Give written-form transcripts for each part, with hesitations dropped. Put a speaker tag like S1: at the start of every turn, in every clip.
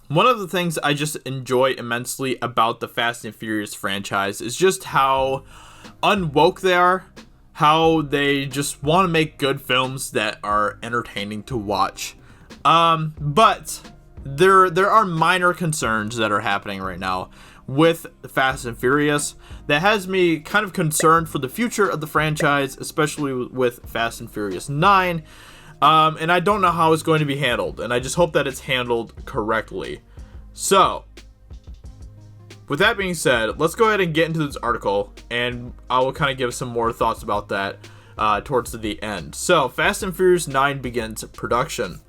S1: one of the things I just enjoy immensely about the Fast and Furious franchise is just how unwoke they are, how they just want to make good films that are entertaining to watch. But there are minor concerns that are happening right now with Fast and Furious that has me kind of concerned for the future of the franchise, especially with Fast and Furious 9. And I don't know how it's going to be handled, and I just hope that it's handled correctly. So, with that being said, let's go ahead and get into this article, and I will kind of give some more thoughts about that towards the end. So, Fast and Furious 9 begins production.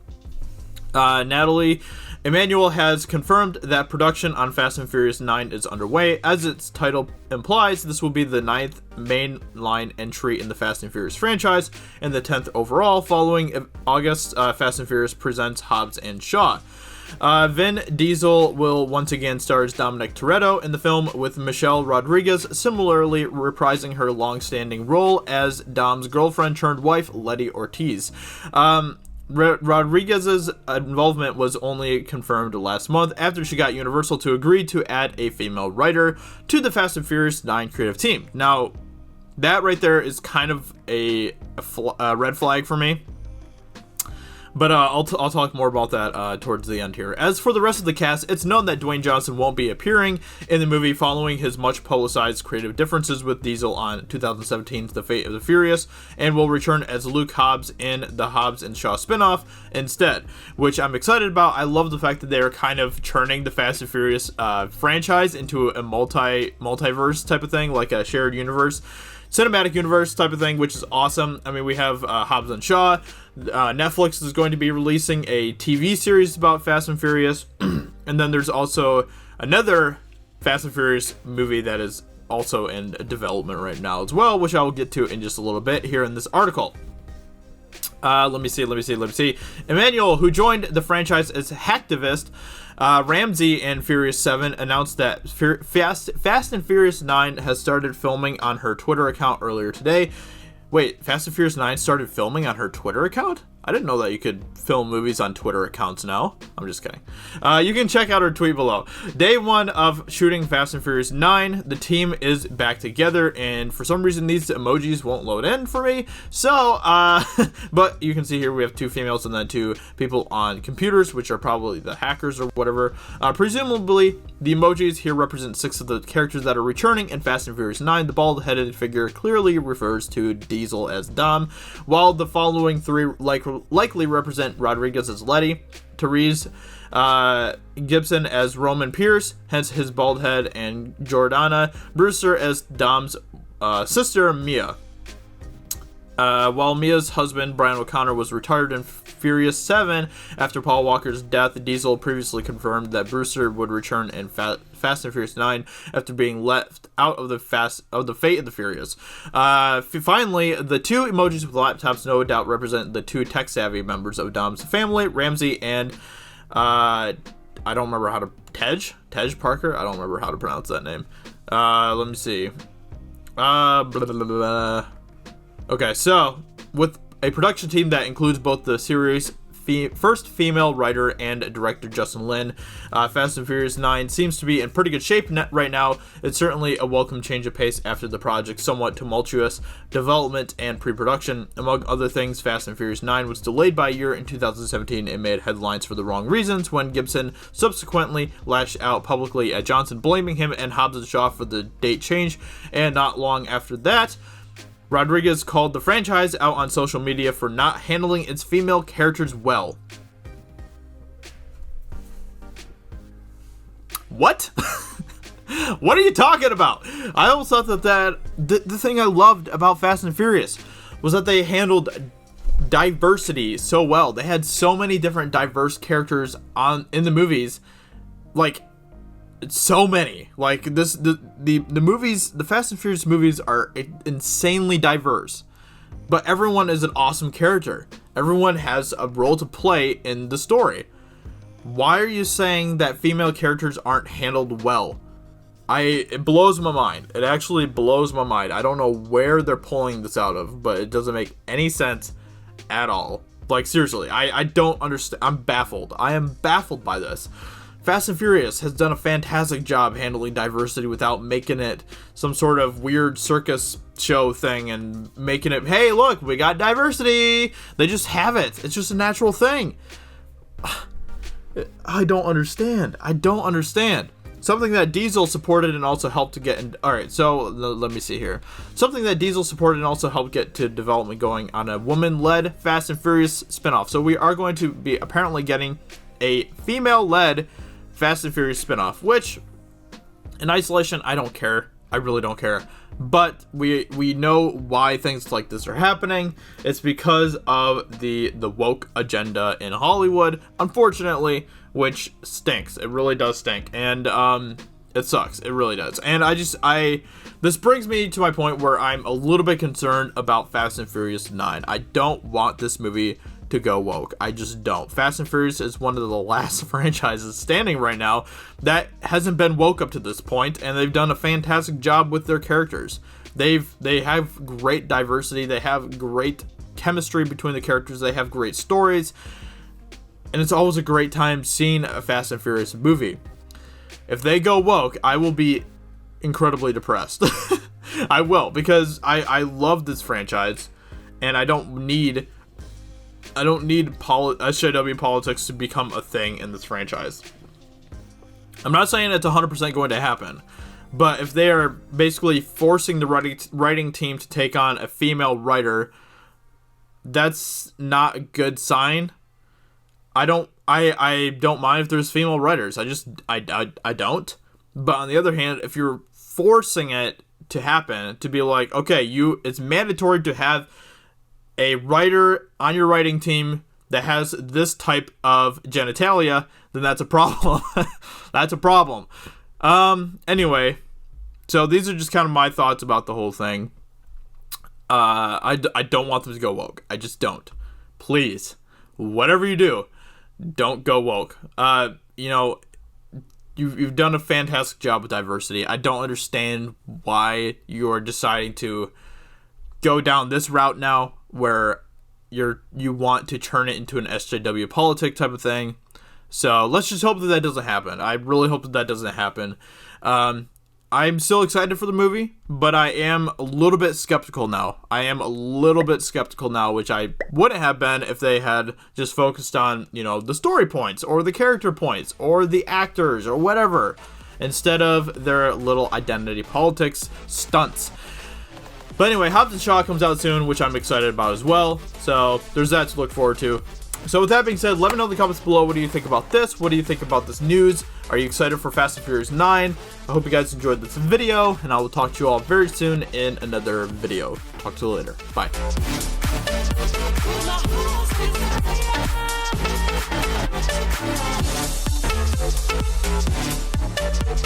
S1: Natalie Emmanuel has confirmed that production on Fast and Furious 9 is underway. As its title implies, this will be the 9th mainline entry in the Fast and Furious franchise, and the 10th overall. Following August, Fast and Furious presents Hobbs and Shaw. Vin Diesel will once again star as Dominic Toretto in the film, with Michelle Rodriguez similarly reprising her long-standing role as Dom's girlfriend turned wife, Letty Ortiz. Rodriguez's involvement was only confirmed last month after she got Universal to agree to add a female writer to the Fast and Furious 9 creative team. Now, that right there is kind of a red flag for me. But I'll talk more about that towards the end here. As for the rest of the cast, it's known that Dwayne Johnson won't be appearing in the movie following his much publicized creative differences with Diesel on 2017's The Fate of the Furious, and will return as Luke Hobbs in the Hobbs and Shaw spinoff instead, which I'm excited about. I love the fact that they're kind of turning the Fast and Furious franchise into a multiverse type of thing, like a shared universe, cinematic universe type of thing, which is awesome. I mean, we have Hobbs and Shaw. Netflix is going to be releasing a TV series about Fast and Furious, and then there's also another Fast and Furious movie that is also in development right now as well, which I will get to in just a little bit here in this article. Let me see. Emmanuel, who joined the franchise as hacktivist Ramsey in Furious 7, announced that Fast and Furious 9 has started filming on her Twitter account earlier today. Wait, Fast and Furious 9 started filming on her Twitter account? I didn't know that you could film movies on Twitter accounts now. I'm just kidding. You can check out her tweet below. Day 1 of shooting Fast and Furious 9, the team is back together, and for some reason these emojis won't load in for me. So, but you can see here we have 2 females and then 2 people on computers, which are probably the hackers or whatever. Presumably, the emojis here represent 6 of the characters that are returning in Fast and Furious 9. The bald-headed figure clearly refers to Diesel as Dom, while the following 3 likely represent Rodriguez as Letty, Therese Gibson as Roman Pierce, hence his bald head, and Jordana Brewster as Dom's sister, Mia. While Mia's husband, Brian O'Connor, was retired in Furious 7 after Paul Walker's death, Diesel previously confirmed that Brewster would return in Fast and Furious 9 after being left out of the Fate of the Furious. Finally, the 2 emojis with laptops no doubt represent the 2 tech-savvy members of Dom's family, Ramsey and I don't remember how to Tej Parker. I don't remember how to pronounce that name. Let me see. Blah, blah, blah, blah. Okay, so with a production team that includes both the series' first female writer and director Justin Lin, Fast and Furious 9 seems to be in pretty good shape right now. It's certainly a welcome change of pace after the project's somewhat tumultuous development and pre-production. Among other things, Fast and Furious 9 was delayed by a year in 2017 and made headlines for the wrong reasons when Gibson subsequently lashed out publicly at Johnson, blaming him and Hobbs and Shaw for the date change, and not long after that, Rodriguez called the franchise out on social media for not handling its female characters well. What? What are you talking about? I always thought that the thing I loved about Fast and Furious was that they handled diversity so well. They had so many different diverse characters in the movies, like so many. Like the movies, the Fast and Furious movies are insanely diverse, but everyone is an awesome character. Everyone has a role to play in the story. Why are you saying that female characters aren't handled well? It blows my mind. It actually blows my mind. I don't know where they're pulling this out of, but it doesn't make any sense at all. Like, seriously, I don't understand. I'm baffled. I am baffled by this. Fast and Furious has done a fantastic job handling diversity without making it some sort of weird circus show thing and making it, hey, look, we got diversity. They just have it. It's just a natural thing. I don't understand. Something that Diesel supported and also helped to get in. Alright, so let me see here. Something that Diesel supported and also helped get to development going on a woman-led Fast and Furious spinoff. So we are going to be apparently getting a female-led Fast and Furious spinoff, which in isolation, I don't care. I really don't care. But we know why things like this are happening. It's because of the woke agenda in Hollywood, unfortunately, which stinks. It really does stink. And it sucks. It really does. And this brings me to my point where I'm a little bit concerned about Fast and Furious 9. I don't want this movie to go woke. I just don't. Fast and Furious is one of the last franchises standing right now that hasn't been woke up to this point, and they've done a fantastic job with their characters. They have great diversity. They have great chemistry between the characters. They have great stories, and it's always a great time seeing a Fast and Furious movie. If they go woke, I will be incredibly depressed. I will, because I love this franchise, and I don't need SJW politics to become a thing in this franchise. I'm not saying it's 100% going to happen, but if they are basically forcing the writing team to take on a female writer, that's not a good sign. I don't mind if there's female writers. I don't. But on the other hand, if you're forcing it to happen, to be like, okay, it's mandatory to have a writer on your writing team that has this type of genitalia, then that's a problem. That's a problem. Anyway, so these are just kind of my thoughts about the whole thing. I don't want them to go woke. I just don't. Please, whatever you do, don't go woke. You've done a fantastic job with diversity. I don't understand why you're deciding to go down this route now, where you want to turn it into an SJW politic type of thing. So let's just hope that doesn't happen. I really hope that doesn't happen. I'm still excited for the movie, but I am a little bit skeptical now. Which I wouldn't have been if they had just focused on, the story points or the character points or the actors or whatever, instead of their little identity politics stunts. But anyway, Hobbs and Shaw comes out soon, which I'm excited about as well. So there's that to look forward to. So with that being said, let me know in the comments below, what do you think about this? What do you think about this news? Are you excited for Fast and Furious 9? I hope you guys enjoyed this video, and I will talk to you all very soon in another video. Talk to you later. Bye.